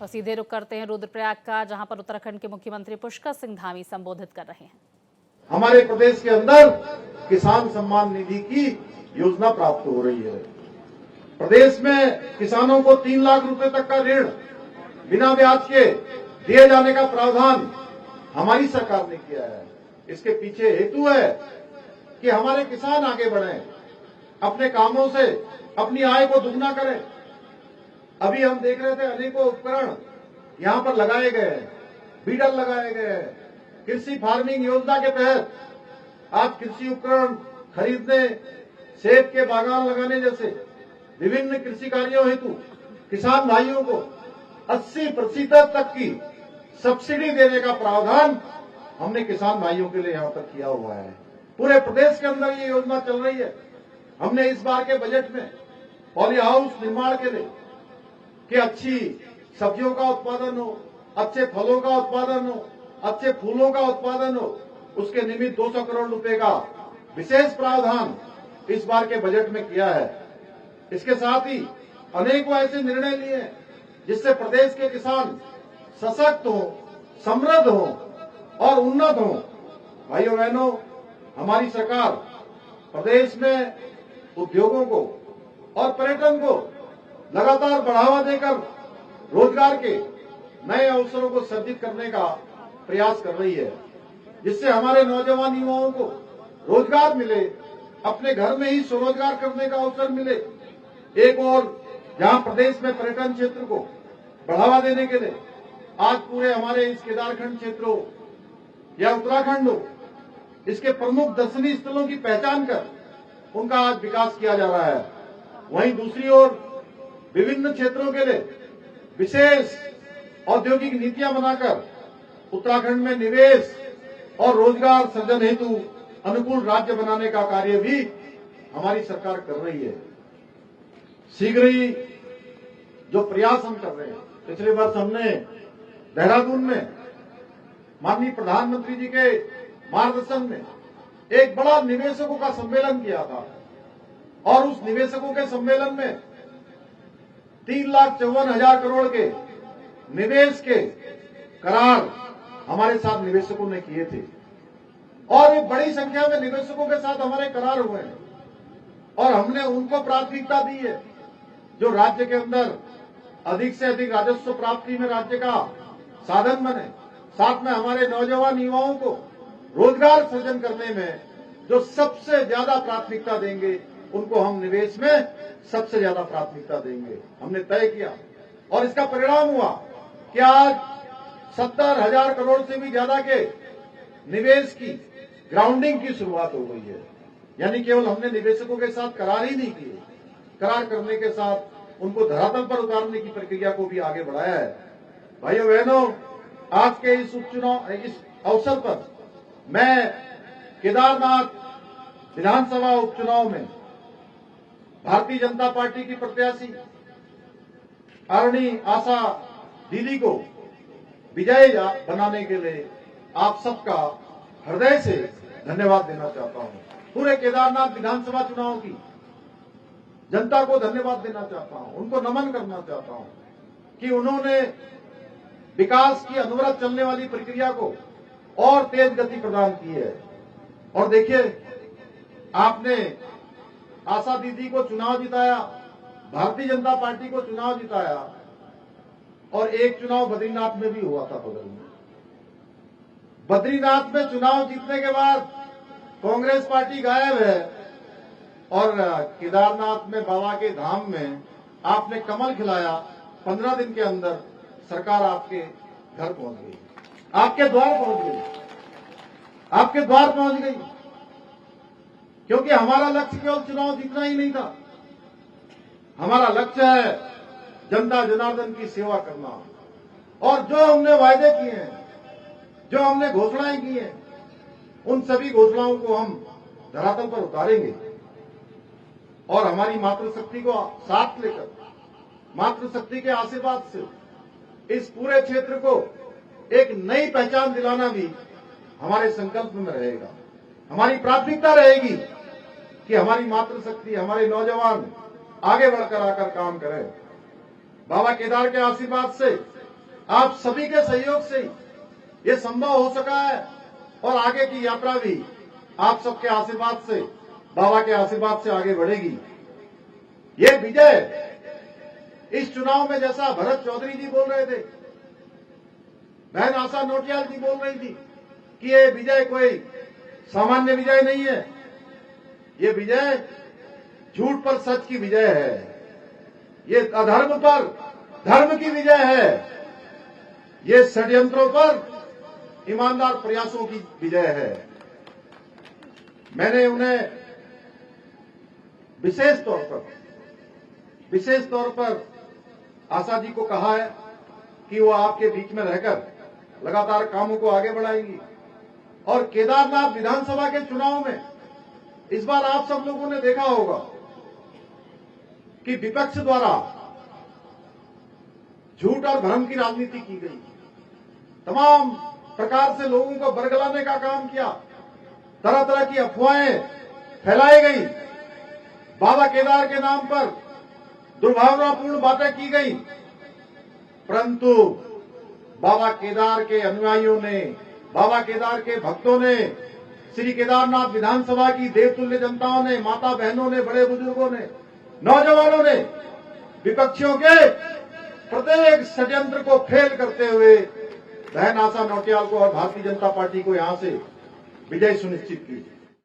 और सीधे रुख करते हैं रुद्रप्रयाग का, जहां पर उत्तराखंड के मुख्यमंत्री पुष्कर सिंह धामी संबोधित कर रहे हैं। हमारे प्रदेश के अंदर किसान सम्मान निधि की योजना प्राप्त हो रही है। प्रदेश में किसानों को 3 लाख रुपए तक का ऋण बिना ब्याज के दिए जाने का प्रावधान हमारी सरकार ने किया है। इसके पीछे हेतु है कि हमारे किसान आगे बढ़ें, अपने कामों से अपनी आय को दुगना करें। अभी हम देख रहे थे अनेकों उपकरण यहां पर लगाए गए हैं, बीडर लगाए गए हैं। कृषि फार्मिंग योजना के तहत आज कृषि उपकरण खरीदने, सेब के बागान लगाने जैसे विभिन्न कृषि कार्यों हेतु किसान भाइयों को 80% तक की सब्सिडी देने का प्रावधान हमने किसान भाइयों के लिए यहां पर किया हुआ है। पूरे प्रदेश के अंदर ये योजना चल रही है। हमने इस बार के बजट में पॉली हाउस निर्माण के लिए कि अच्छी सब्जियों का उत्पादन हो, अच्छे फलों का उत्पादन हो, अच्छे फूलों का उत्पादन हो, उसके निमित्त 200 करोड़ रुपए का विशेष प्रावधान इस बार के बजट में किया है। इसके साथ ही अनेकों ऐसे निर्णय लिए हैं जिससे प्रदेश के किसान सशक्त हो, समृद्ध हो और उन्नत हो। भाइयों बहनों, हमारी सरकार प्रदेश में उद्योगों को और पर्यटन को लगातार बढ़ावा देकर रोजगार के नए अवसरों को सृजित करने का प्रयास कर रही है, जिससे हमारे नौजवान युवाओं को रोजगार मिले, अपने घर में ही स्वरोजगार करने का अवसर मिले। एक और जहां प्रदेश में पर्यटन क्षेत्र को बढ़ावा देने के लिए आज पूरे हमारे इस केदारखंड क्षेत्र हो या उत्तराखंड हो, इसके प्रमुख दर्शनीय स्थलों की पहचान कर उनका आज विकास किया जा रहा है। वहीं दूसरी ओर विभिन्न क्षेत्रों के लिए विशेष औद्योगिक नीतियां बनाकर उत्तराखंड में निवेश और रोजगार सृजन हेतु अनुकूल राज्य बनाने का कार्य भी हमारी सरकार कर रही है। शीघ्र ही जो प्रयास हम कर रहे हैं, पिछले वर्ष हमने देहरादून में माननीय प्रधानमंत्री जी के मार्गदर्शन में एक बड़ा निवेशकों का सम्मेलन किया था और उस निवेशकों के सम्मेलन में 3,54,000 करोड़ के निवेश के करार हमारे साथ निवेशकों ने किए थे और एक बड़ी संख्या में निवेशकों के साथ हमारे करार हुए हैं और हमने उनको प्राथमिकता दी है जो राज्य के अंदर अधिक से अधिक राजस्व प्राप्ति में राज्य का साधन बने। साथ में हमारे नौजवान युवाओं को रोजगार सृजन करने में जो सबसे ज्यादा प्राथमिकता देंगे, उनको हम निवेश में सबसे ज्यादा प्राथमिकता देंगे, हमने तय किया। और इसका परिणाम हुआ कि आज 70,000 करोड़ से भी ज्यादा के निवेश की ग्राउंडिंग की शुरुआत हो गई है। यानी केवल हमने निवेशकों के साथ करार ही नहीं किए, करार करने के साथ उनको धरातल पर उतारने की प्रक्रिया को भी आगे बढ़ाया है। भाइयों बहनों, आज के इस अवसर पर मैं केदारनाथ विधानसभा उपचुनाव में भारतीय जनता पार्टी की प्रत्याशी आदरणीय आशा दीदी को विजयी बनाने के लिए आप सबका हृदय से धन्यवाद देना चाहता हूं। पूरे केदारनाथ विधानसभा चुनाव की जनता को धन्यवाद देना चाहता हूं, उनको नमन करना चाहता हूं कि उन्होंने विकास की अनवरत चलने वाली प्रक्रिया को और तेज गति प्रदान की है। और देखिए, आपने आशा दीदी को चुनाव जिताया, भारतीय जनता पार्टी को चुनाव जिताया और एक चुनाव बद्रीनाथ में भी हुआ था बगल में। बद्रीनाथ में चुनाव जीतने के बाद कांग्रेस पार्टी गायब है और केदारनाथ में बाबा के धाम में आपने कमल खिलाया। 15 दिन के अंदर सरकार आपके घर पहुंच गई, आपके द्वार पहुंच गई, आपके द्वार पहुंच गई। क्योंकि हमारा लक्ष्य केवल चुनाव जीतना ही नहीं था, हमारा लक्ष्य है जनता जनार्दन की सेवा करना। और जो हमने वायदे किए हैं, जो हमने घोषणाएं की हैं, उन सभी घोषणाओं को हम धरातल पर उतारेंगे और हमारी मातृशक्ति को साथ लेकर, मातृशक्ति के आशीर्वाद से इस पूरे क्षेत्र को एक नई पहचान दिलाना भी हमारे संकल्प में रहेगा। हमारी प्राथमिकता रहेगी कि हमारी मातृशक्ति, हमारे नौजवान आगे बढ़कर आकर काम करें। बाबा केदार के आशीर्वाद से आप सभी के सहयोग से ये संभव हो सका है और आगे की यात्रा भी आप सबके आशीर्वाद से, बाबा के आशीर्वाद से आगे बढ़ेगी। ये विजय इस चुनाव में, जैसा भरत चौधरी जी बोल रहे थे, बहन आशा नोटियाल जी बोल रही थी कि ये विजय कोई सामान्य विजय नहीं है, ये विजय झूठ पर सच की विजय है, ये अधर्म पर धर्म की विजय है, ये षड्यंत्रों पर ईमानदार प्रयासों की विजय है। मैंने उन्हें विशेष तौर पर आशा जी को कहा है कि वो आपके बीच में रहकर लगातार कामों को आगे बढ़ाएंगी। और केदारनाथ विधानसभा के चुनाव में इस बार आप सब लोगों ने देखा होगा कि विपक्ष द्वारा झूठ और भ्रम की राजनीति की गई, तमाम प्रकार से लोगों को बरगलाने का काम किया, तरह तरह की अफवाहें फैलाई गई, बाबा केदार के नाम पर दुर्भावनापूर्ण बातें की गई। परंतु बाबा केदार के अनुयायियों ने, बाबा केदार के भक्तों ने, श्री केदारनाथ विधानसभा की देवतुल्य जनताओं ने, माता बहनों ने, बड़े बुजुर्गों ने, नौजवानों ने विपक्षियों के प्रत्येक षड्यंत्र को फेल करते हुए बहन आशा नौटियाल को और भारतीय जनता पार्टी को यहां से विजय सुनिश्चित की।